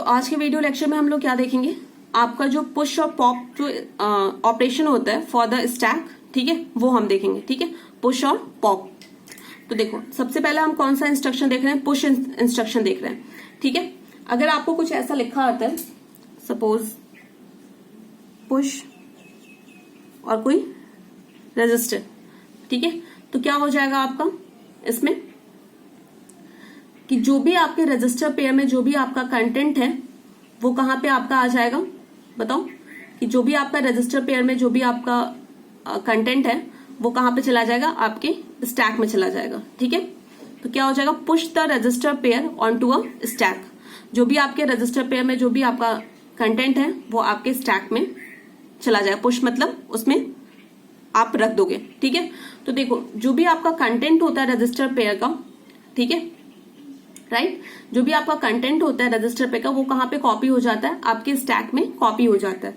तो आज के वीडियो लेक्चर में हम लोग क्या देखेंगे, आपका जो पुश और पॉप जो ऑपरेशन होता है फॉर द स्टैक, ठीक है, वो हम देखेंगे। ठीक है, पुश और पॉप। तो देखो, सबसे पहले हम कौन सा इंस्ट्रक्शन देख रहे हैं, पुश इंस्ट्रक्शन देख रहे हैं। ठीक है, अगर आपको कुछ ऐसा लिखा आता है, सपोज पुश और कोई रजिस्टर, ठीक है, तो क्या हो जाएगा आपका इसमें कि जो भी आपके रजिस्टर पेयर में जो भी आपका कंटेंट है वो कहां पे आपका आ जाएगा, बताओ, कि जो भी आपका रजिस्टर पेयर में जो भी आपका कंटेंट है वो कहां पे चला जाएगा, आपके स्टैक में चला जाएगा। ठीक है, तो क्या हो जाएगा, push the register pair on to a stack. जो भी आपके रजिस्टर पेयर में जो भी आपका कंटेंट है वो आपके स्टैक में चला जाएगा। पुश मतलब उसमें आप रख दोगे। ठीक है, तो देखो, जो भी आपका कंटेंट होता है रजिस्टर पेयर का, ठीक है, राइट, जो भी आपका कंटेंट होता है रजिस्टर पेयर का वो कहां पे कॉपी हो जाता है, आपके स्टैक में कॉपी हो जाता है।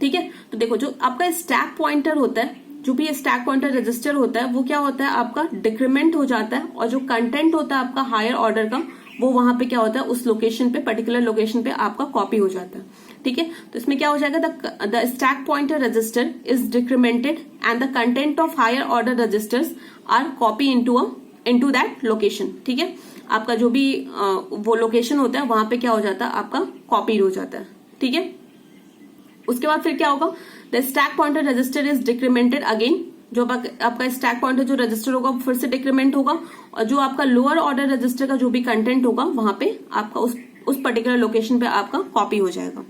ठीक है, तो देखो, जो आपका स्टैक पॉइंटर होता है, जो भी स्टैक पॉइंटर रजिस्टर होता है वो क्या होता है, आपका डिक्रीमेंट हो जाता है, और जो कंटेंट होता है आपका हायर ऑर्डर का वो वहां पे क्या होता है, उस लोकेशन पे, पर्टिकुलर लोकेशन पे आपका कॉपी हो जाता है। ठीक है, तो इसमें क्या हो जाएगा, the stack pointer register is decremented and the content of higher order registers are copy into that location. ठीक है, आपका जो भी वो लोकेशन होता है वहां पे क्या हो जाता है, आपका कॉपी हो जाता है। ठीक है, उसके बाद फिर क्या होगा, the stack pointer register is डिक्रीमेंटेड again. जो आपका स्टैक पॉइंटर जो रजिस्टर होगा वो फिर से डिक्रीमेंट होगा, और जो आपका लोअर ऑर्डर रजिस्टर का जो भी कंटेंट होगा वहां पे आपका उस पर्टिकुलर लोकेशन पे आपका कॉपी हो जाएगा।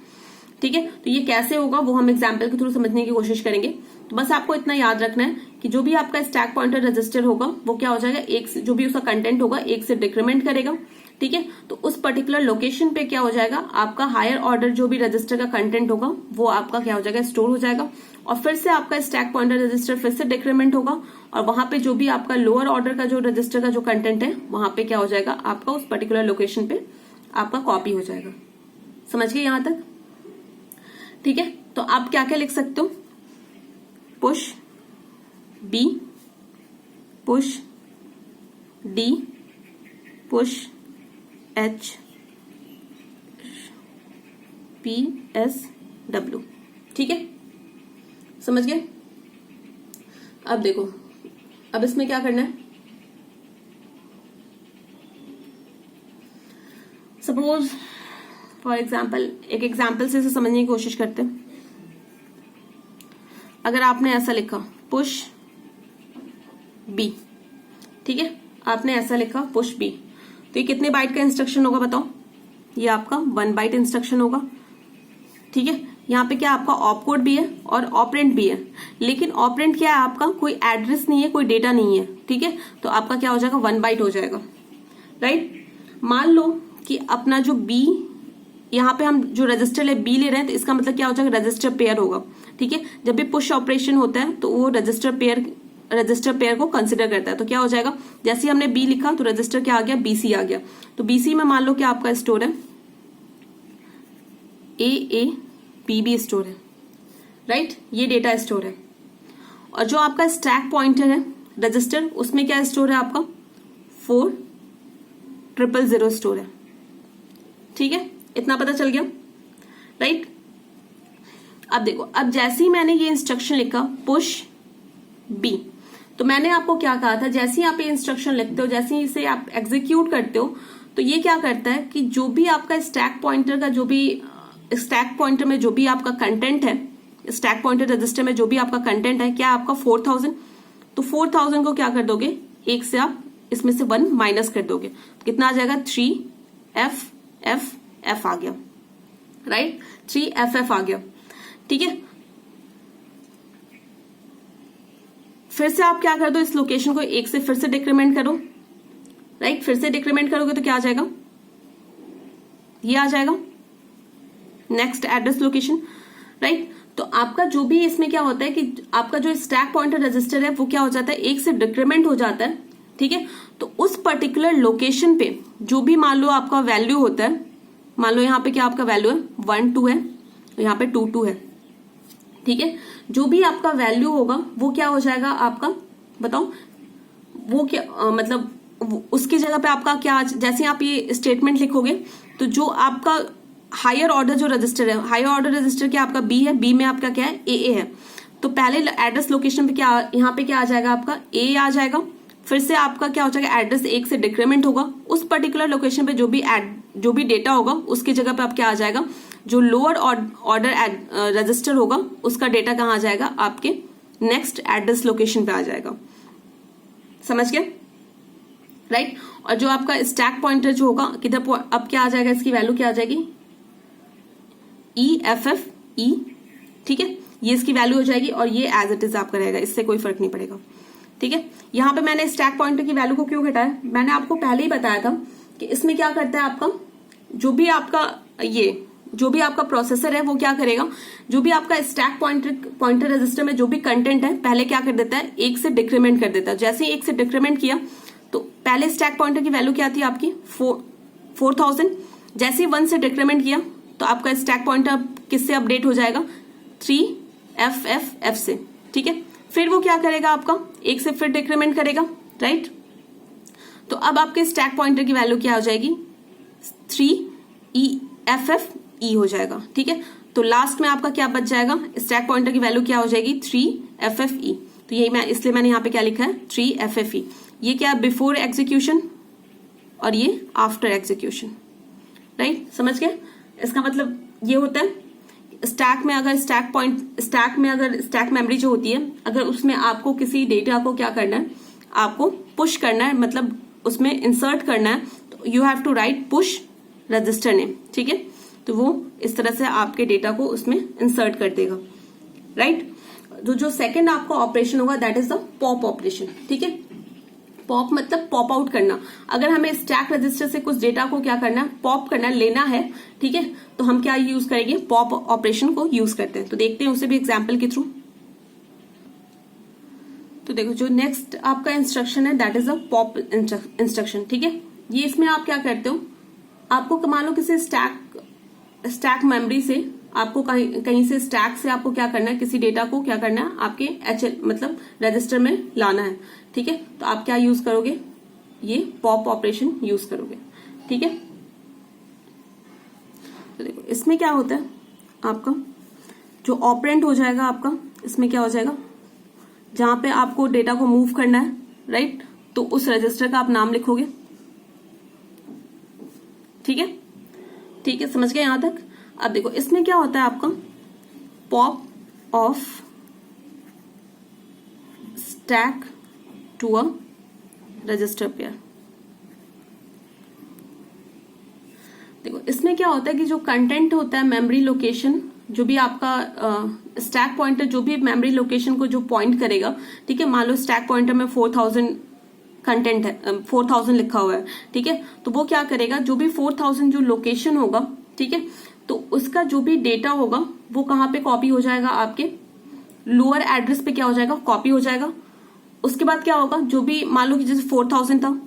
ठीक है, तो ये कैसे होगा वो हम एग्जाम्पल के थ्रू समझने की कोशिश करेंगे। तो बस आपको इतना याद रखना है कि जो भी आपका स्टैक पॉइंटर रजिस्टर होगा वो क्या हो जाएगा, एक से जो भी उसका कंटेंट होगा एक से डिक्रीमेंट करेगा। ठीक है, तो उस पर्टिकुलर लोकेशन पे क्या हो जाएगा, आपका हायर ऑर्डर जो भी रजिस्टर का कंटेंट होगा वो आपका क्या हो जाएगा, स्टोर हो जाएगा, और फिर से आपका स्टैक पॉइंटर रजिस्टर फिर से डिक्रीमेंट होगा, और वहां पे जो भी आपका लोअर ऑर्डर का जो रजिस्टर का जो कंटेंट है वहां पे क्या हो जाएगा, आपका उस पर्टिकुलर लोकेशन पे आपका कॉपी हो जाएगा। समझ गए यहां तक? ठीक है, तो आप क्या क्या लिख सकते हो, push B, push D, push H, P S W. ठीक है, समझ गए? अब देखो, अब इसमें क्या करना है, सपोज फॉर एग्जाम्पल, एक एग्जाम्पल से इसे समझने की कोशिश करते हैं। अगर आपने ऐसा लिखा पुश बी, ठीक है, आपने ऐसा लिखा पुश बी, तो ये कितने बाइट का इंस्ट्रक्शन होगा बताओ, ये आपका 1 बाइट इंस्ट्रक्शन होगा। ठीक है, यहाँ पे क्या आपका ऑप कोड भी है और ऑपरेंड भी है, लेकिन ऑपरेंड क्या है आपका, कोई एड्रेस नहीं है, कोई डेटा नहीं है। ठीक है, तो आपका क्या हो जाएगा, 1 बाइट हो जाएगा। राइट, मान लो कि अपना जो बी, यहाँ पे हम जो रजिस्टर है बी ले रहे हैं, तो इसका मतलब क्या हो जाएगा, रजिस्टर पेयर होगा। ठीक है, जब भी पुश ऑपरेशन होता है तो वो रजिस्टर पेयर को कंसिडर करता है। तो क्या हो जाएगा, जैसे हमने बी लिखा तो रजिस्टर क्या आ गया, बीसी आ गया। तो बीसी में मान लो कि आपका स्टोर है ए बी स्टोर है, राइट, ये डेटा स्टोर है, और जो आपका स्टैक पॉइंटर है रजिस्टर, उसमें क्या स्टोर है आपका 4000 स्टोर है। ठीक है, इतना पता चल गया, राइट। अब देखो, अब जैसे ही मैंने ये इंस्ट्रक्शन लिखा पुश बी, तो मैंने आपको क्या कहा था, जैसे ही आप ये इंस्ट्रक्शन लिखते हो, जैसे ही इसे आप एग्जीक्यूट करते हो, तो ये क्या करता है कि जो भी आपका स्टैक पॉइंटर का जो भी स्टैक पॉइंटर में जो भी आपका कंटेंट है, स्टैक पॉइंटर रजिस्टर में जो भी आपका कंटेंट है, क्या आपका 4000, तो 4000 को क्या कर दोगे, एक से आप इसमें से 1 माइनस कर दोगे, तो कितना आ जाएगा, 3FF आ गया, राइट, 3FF आ गया। ठीक है, फिर से आप क्या कर दो, इस लोकेशन को एक से फिर से डिक्रीमेंट करो, राइट, फिर से डिक्रीमेंट करोगे तो क्या आ जाएगा, ये आ जाएगा नेक्स्ट एड्रेस लोकेशन, राइट। तो आपका जो भी इसमें क्या होता है कि आपका जो स्टैक पॉइंटर रजिस्टर है वो क्या हो जाता है, एक से डिक्रीमेंट हो जाता है। ठीक है, तो उस पर्टिकुलर लोकेशन पे जो भी मान लो आपका वैल्यू होता है, मान लो यहाँ पे क्या आपका वैल्यू है 1 2 है, यहाँ पे 2 2 है। ठीक है, जो भी आपका वैल्यू होगा वो क्या हो जाएगा आपका, बताओ, वो क्या मतलब उसकी जगह पे आपका क्या, जैसे आप ये स्टेटमेंट लिखोगे तो जो आपका हायर ऑर्डर जो रजिस्टर है, हायर ऑर्डर रजिस्टर क्या आपका बी है, बी में आपका क्या है ए है। तो पहले एड्रेस लोकेशन पे क्या, यहाँ पे क्या आ जाएगा आपका ए आ जाएगा। फिर से आपका क्या हो जाएगा, एड्रेस 1 से डिक्रीमेंट होगा, उस पर्टिकुलर लोकेशन पे जो भी डेटा होगा उसकी जगह पे आप क्या आ जाएगा, जो लोअर ऑर्डर रजिस्टर होगा उसका डेटा कहाँ आ जाएगा, आपके नेक्स्ट एड्रेस लोकेशन पे आ जाएगा। समझ गए, राइट। और जो आपका स्टैक पॉइंटर जो होगा किधर, अब क्या आ जाएगा, इसकी वैल्यू क्या आ जाएगी, EFFE, ठीक है, ये इसकी वैल्यू हो जाएगी और ये एज इट इज आपका रहेगा, इससे कोई फर्क नहीं पड़ेगा। ठीक है, यहां पे मैंने स्टैक पॉइंटर की वैल्यू को क्यों घटाया, मैंने आपको पहले ही बताया था कि इसमें क्या करता है आपका, जो भी आपका प्रोसेसर है वो क्या करेगा, जो भी आपका स्टैक पॉइंटर रजिस्टर में जो भी कंटेंट है पहले क्या कर देता है, 1 से डिक्रीमेंट कर देता है। जैसे ही 1 से डिक्रीमेंट किया तो पहले स्टैक पॉइंटर की वैल्यू क्या थी आपकी 4000, जैसे ही 1 से डिक्रीमेंट किया तो आपका स्टैक पॉइंटर किससे अपडेट हो जाएगा, 3FFF से। ठीक है, फिर वो क्या करेगा, आपका 1 से फिर डिक्रीमेंट करेगा, राइट। तो अब आपके स्टैक पॉइंटर की वैल्यू क्या हो जाएगी, 3FFE हो जाएगा। ठीक है, तो लास्ट में आपका क्या बच जाएगा, स्टैक पॉइंटर की वैल्यू क्या हो जाएगी, 3FFE। तो यही इसलिए मैंने यहाँ पे क्या लिखा है, 3FFE। ये क्या, बिफोर एग्जीक्यूशन और ये आफ्टर एग्जीक्यूशन, राइट। समझ गए, इसका मतलब ये होता है स्टैक में अगर स्टैक मेमोरी जो होती है, अगर उसमें आपको किसी डेटा को क्या करना है, आपको पुश करना है, मतलब उसमें इंसर्ट करना है, तो you have to write push register name. ठीक है, तो वो इस तरह से आपके डेटा को उसमें इंसर्ट कर देगा, राइट। जो सेकंड आपका ऑपरेशन होगा that is the pop operation. ठीक है, पॉप मतलब पॉप आउट करना। अगर हमें स्टैक रजिस्टर से कुछ डेटा को क्या करना है, पॉप करना, लेना है, ठीक है, तो हम क्या यूज करेंगे, पॉप ऑपरेशन को यूज करते हैं। तो देखते हैं उसे भी एग्जांपल के थ्रू। तो देखो जो नेक्स्ट आपका इंस्ट्रक्शन है that is a pop instruction. ठीक है, ये इसमें आप क्या करते हो, आपको मान लो किसी स्टैक मेमोरी से आपको कहीं से स्टैक से आपको क्या करना है, किसी डेटा को क्या करना है, आपके मतलब रजिस्टर में लाना है। ठीक है, तो आप क्या यूज करोगे, ये पॉप ऑपरेशन यूज करोगे। ठीक है, तो देखो इसमें क्या होता है, आपका जो ऑपरेंड हो जाएगा आपका, इसमें क्या हो जाएगा, जहां पे आपको डेटा को मूव करना है, राइट, तो उस रजिस्टर का आप नाम लिखोगे। ठीक है, ठीक है, समझ गए यहां तक। अब देखो इसमें क्या होता है आपका, pop off stack to a register pair. देखो इसमें क्या होता है कि जो कंटेंट होता है, मेमोरी लोकेशन, जो भी आपका स्टैक पॉइंटर जो भी मेमोरी लोकेशन को जो पॉइंट करेगा, ठीक है, मान लो स्टैक पॉइंटर में 4000 कंटेंट है, 4000 लिखा हुआ है, ठीक है, तो वो क्या करेगा, जो भी 4000 जो लोकेशन होगा, ठीक है, तो उसका जो भी डेटा होगा वो कहाँ पे कॉपी हो जाएगा, आपके लोअर एड्रेस पे क्या हो जाएगा, कॉपी हो जाएगा। उसके बाद क्या होगा, जो भी मान लो कि जैसे 4000 था,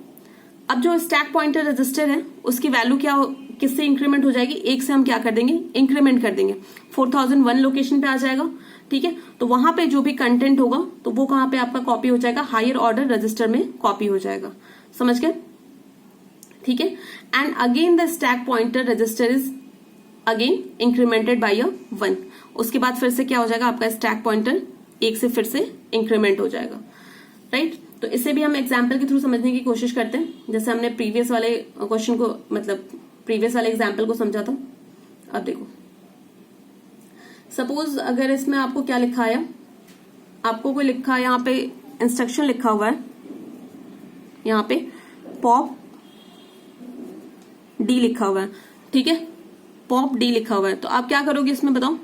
अब जो स्टैक पॉइंटर रजिस्टर है उसकी वैल्यू क्या किससे इंक्रीमेंट हो जाएगी, 1 से हम क्या कर देंगे, इंक्रीमेंट कर देंगे, 4001 लोकेशन पे आ जाएगा। ठीक है, तो वहां पे जो भी कंटेंट होगा तो वो कहां पे आपका कॉपी हो जाएगा, हायर ऑर्डर रजिस्टर में कॉपी हो जाएगा। समझ गए, ठीक है। And again the stack pointer register is again incremented by a 1। उसके बाद फिर से क्या हो जाएगा, आपका स्टैक पॉइंटर 1 से फिर से इंक्रीमेंट हो जाएगा, राइट। तो इसे भी हम एग्जाम्पल के थ्रू समझने की कोशिश करते हैं, जैसे हमने प्रीवियस वाले क्वेश्चन को, मतलब प्रीवियस वाले एग्जाम्पल को समझा था। अब देखो सपोज अगर इसमें आपको क्या लिखा है, आपको कोई लिखा है, यहाँ पे इंस्ट्रक्शन लिखा हुआ है, यहाँ पे पॉप डी लिखा हुआ है, ठीक है, पॉप डी लिखा हुआ है, तो आप क्या करोगे इसमें बताओ।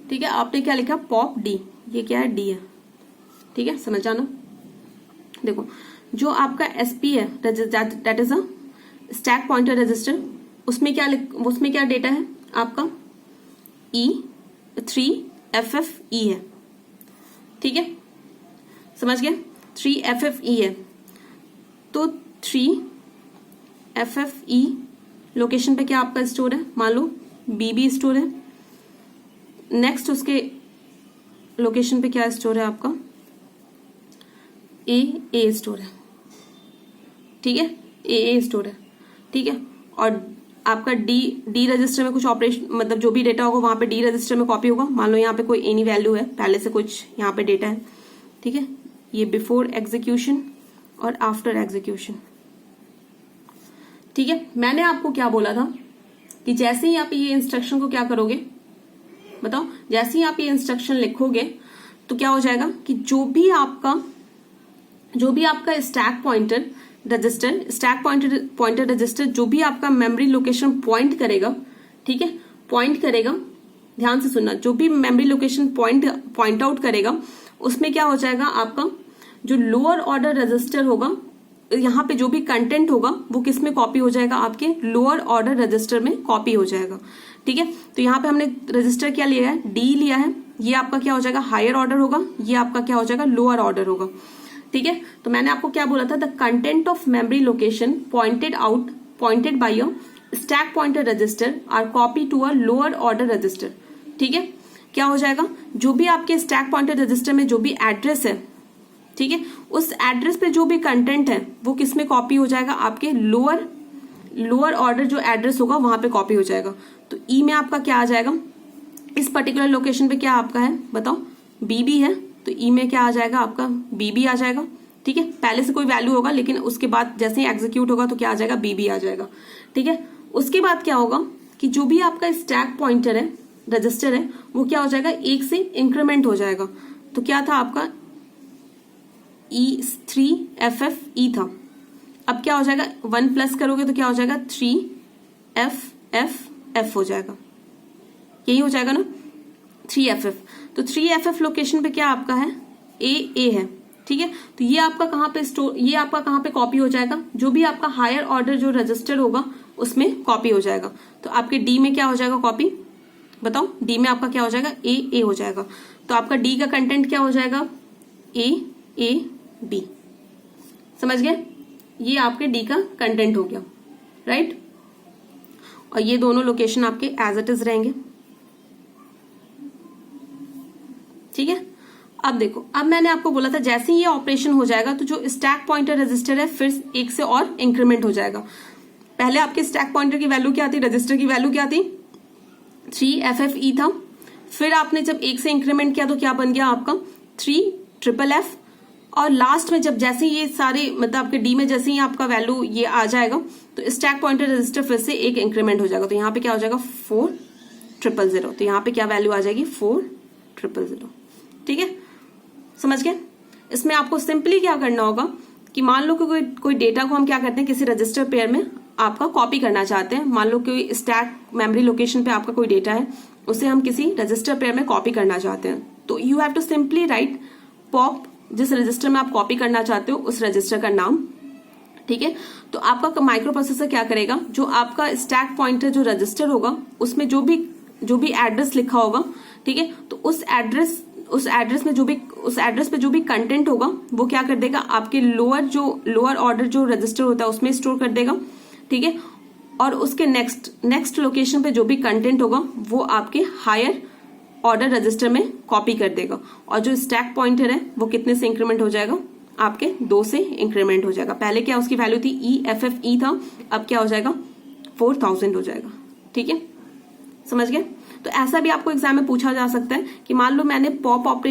ठीक है, आपने क्या लिखा, पॉप डी, ये क्या है, डी है, ठीक है, समझ जाना। देखो जो आपका एसपी है that is a stack pointer register, उसमें क्या डेटा है आपका, E3FFE है, ठीक है, समझ गए, 3FFE है। तो 3FFE लोकेशन पे क्या आपका स्टोर है, मान लो BB स्टोर है। नेक्स्ट उसके लोकेशन पे क्या स्टोर है आपका, ए स्टोर है, ठीक है, ए स्टोर है, ठीक है। और आपका डी रजिस्टर में कुछ ऑपरेशन, मतलब जो भी डेटा होगा वहां पे डी रजिस्टर में कॉपी होगा। मान लो यहाँ पे कोई एनी वैल्यू है, पहले से कुछ यहाँ पे डेटा है, ठीक है। ये बिफोर एग्जीक्यूशन और आफ्टर एग्जीक्यूशन, ठीक है। मैंने आपको क्या बोला था कि जैसे ही आप ये इंस्ट्रक्शन को क्या करोगे, बताओ, जैसे ही आप ये इंस्ट्रक्शन लिखोगे तो क्या हो जाएगा कि जो भी आपका स्टैक पॉइंटर रजिस्टर जो भी आपका मेमोरी लोकेशन पॉइंट करेगा, ठीक है, पॉइंट करेगा, ध्यान से सुनना, जो भी मेमोरी लोकेशन पॉइंट आउट करेगा उसमें क्या हो जाएगा, आपका जो लोअर ऑर्डर रजिस्टर होगा, यहाँ पे जो भी कंटेंट होगा वो किस में कॉपी हो जाएगा, आपके लोअर ऑर्डर रजिस्टर में कॉपी हो जाएगा, ठीक है। तो यहाँ पे हमने रजिस्टर क्या लिया है, डी लिया है, ये आपका क्या हो जाएगा, हायर ऑर्डर होगा, ये आपका क्या हो जाएगा, लोअर ऑर्डर होगा, ठीक है। तो मैंने आपको क्या बोला था, the content of memory location pointed by a stack pointer register are copy to a lower order register, ठीक है। क्या हो जाएगा, जो भी आपके स्टैक पॉइंटर रजिस्टर में जो भी एड्रेस है, ठीक है, उस एड्रेस पे जो भी कंटेंट है वो किस में कॉपी हो जाएगा, आपके लोअर ऑर्डर जो एड्रेस होगा वहां पे कॉपी हो जाएगा। तो ई में आपका क्या आ जाएगा, इस पर्टिकुलर लोकेशन पे क्या आपका है, बताओ, बीबी है, तो ई में क्या आ जाएगा, आपका बीबी आ जाएगा, ठीक है। पहले से कोई वैल्यू होगा लेकिन उसके बाद जैसे ही एग्जीक्यूट होगा तो क्या आ जाएगा, बीबी आ जाएगा, ठीक है। उसके बाद क्या होगा कि जो भी आपका स्टैक पॉइंटर है, रजिस्टर है, वो क्या हो जाएगा, एक से इंक्रीमेंट हो जाएगा। तो क्या था आपका E3FFE था, अब क्या हो जाएगा, 1 प्लस करोगे तो क्या हो जाएगा, 3FFF हो जाएगा, यही हो जाएगा ना, 3FF। तो 3FF लोकेशन पे क्या आपका है, ए है, ठीक है। तो ये आपका कहाँ पे ये आपका कहाँ पे कॉपी हो जाएगा, जो भी आपका हायर ऑर्डर जो रजिस्टर होगा उसमें कॉपी हो जाएगा। तो आपके डी में क्या हो जाएगा कॉपी, बताओ, डी में आपका क्या हो जाएगा, ए हो जाएगा। तो आपका डी का कंटेंट क्या हो जाएगा, ए बी, समझ गए, ये आपके डी का कंटेंट हो गया, राइट। और ये दोनों लोकेशन आपके एज इट इज रहेंगे, ठीक है। अब देखो, अब मैंने आपको बोला था जैसे ही ये ऑपरेशन हो जाएगा तो जो स्टैक पॉइंटर रजिस्टर है फिर एक से और इंक्रीमेंट हो जाएगा। पहले आपके स्टैक पॉइंटर की वैल्यू क्या थी, रजिस्टर की वैल्यू क्या थी, 3FFE था। फिर आपने जब एक से इंक्रीमेंट किया तो क्या बन गया आपका 3FFF। और लास्ट में जब जैसे ये सारे मतलब आपके डी में जैसे ही आपका वैल्यू ये आ जाएगा तो स्टैक पॉइंटर रजिस्टर फिर से एक इंक्रीमेंट हो जाएगा। तो यहाँ पे क्या हो जाएगा 4000। तो यहाँ पे क्या वैल्यू आ जाएगी 4000। ठीक है, समझ गए। इसमें आपको सिंपली क्या करना होगा कि मान लो कि कोई डेटा को हम क्या करते हैं किसी रजिस्टर पेयर में आपका कॉपी करना चाहते हैं। मान लो कि स्टैक मेमोरी लोकेशन पे आपका कोई डेटा है उसे हम किसी रजिस्टर पेयर में कॉपी करना चाहते हैं, तो you have to simply write pop जिस रजिस्टर में आप कॉपी करना चाहते हो उस रजिस्टर का नाम। ठीक है, तो आपका माइक्रो प्रोसेसर क्या करेगा, जो आपका स्टैक पॉइंटर जो रजिस्टर होगा उसमें जो भी एड्रेस लिखा होगा, ठीक है, तो उस एड्रेस पे जो भी कंटेंट होगा वो क्या कर देगा आपके लोअर ऑर्डर जो रजिस्टर होता है उसमें स्टोर कर देगा। ठीक है, और उसके नेक्स्ट लोकेशन पे जो भी कंटेंट होगा वो आपके हायर ऑर्डर रजिस्टर में कॉपी कर देगा। और जो स्टैक पॉइंटर है वो कितने से इंक्रीमेंट हो जाएगा, आपके 2 से इंक्रीमेंट हो जाएगा। पहले क्या उसकी वैल्यू थी EFFE था, अब क्या हो जाएगा 4000 हो जाएगा। ठीक है, समझ गए। तो ऐसा भी आपको एग्जाम में पूछा जा सकता है कि मान लो मैंने पॉप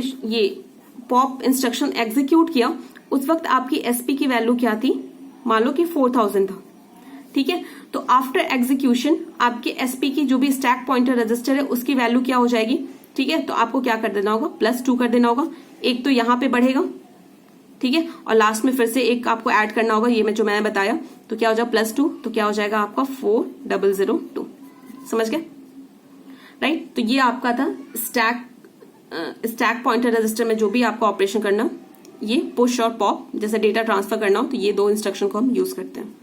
इंस्ट्रक्शन एग्जीक्यूट किया, उस वक्त आपकी SP की वैल्यू क्या थी, मान लो कि 4000 था। ठीक है, तो आफ्टर एग्जीक्यूशन आपके SP की जो भी स्टैक पॉइंटर रजिस्टर है उसकी वैल्यू क्या हो जाएगी। ठीक है, तो आपको क्या कर देना होगा +2 कर देना होगा। एक तो यहाँ पे बढ़ेगा, ठीक है, और लास्ट में फिर से एक आपको ऐड करना होगा, ये जो मैंने बताया। तो क्या हो जाएगा +2, तो क्या हो जाएगा आपका 4002। समझ गए, राइट। तो ये आपका था स्टैक पॉइंटर रजिस्टर में जो भी आपका ऑपरेशन करना, ये पुश और पॉप जैसे डेटा ट्रांसफर करना हो, तो ये 2 इंस्ट्रक्शन को हम यूज करते हैं।